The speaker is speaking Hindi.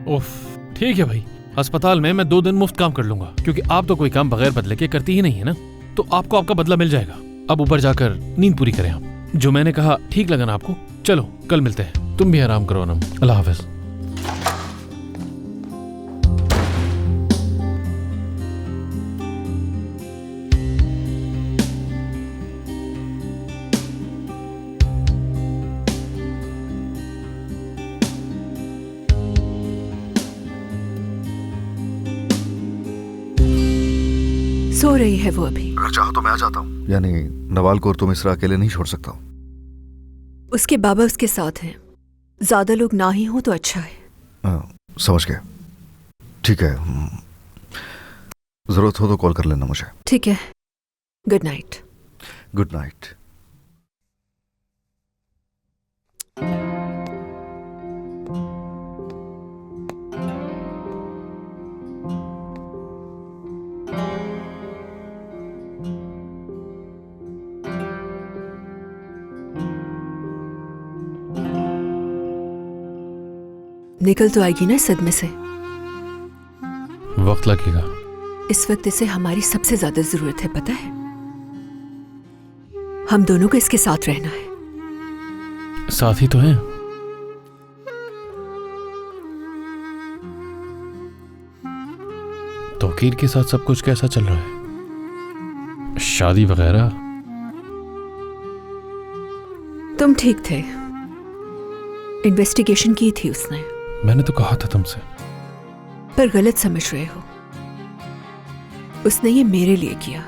उफ, ठीक है भाई, अस्पताल में मैं 2 दिन मुफ्त काम कर लूंगा, क्योंकि आप तो कोई काम बगैर बदले के करती ही नहीं है ना, तो आपको आपका बदला मिल जाएगा। अब ऊपर जाकर नींद पूरी करें हम। जो मैंने कहा ठीक लगा ना आपको? चलो कल मिलते हैं, तुम भी आराम करो अनम। अल्लाह हाफिज। सो रही है वो अभी। अगर चाहो तो मैं आ जाता हूँ, यानी नवाल को और तुम इसरा अकेले नहीं छोड़ सकता हूँ। उसके बाबा उसके साथ हैं, ज्यादा लोग ना ही हो तो अच्छा है। समझ गया, ठीक है। जरूरत हो तो कॉल कर लेना मुझे। ठीक है, गुड नाइट। Good night. निकल तो आएगी ना इस सदमे से। वक्त लगेगा। इस वक्त इसे हमारी सबसे ज्यादा जरूरत है, पता है? हम दोनों को इसके साथ रहना है। साथ ही तो हैं। तौकीर के साथ सब कुछ कैसा चल रहा है? शादी वगैरह? तुम ठीक थे, इन्वेस्टिगेशन की थी उसने। मैंने तो कहा था तुमसे। पर गलत समझ रहे हो, उसने ये मेरे लिए किया।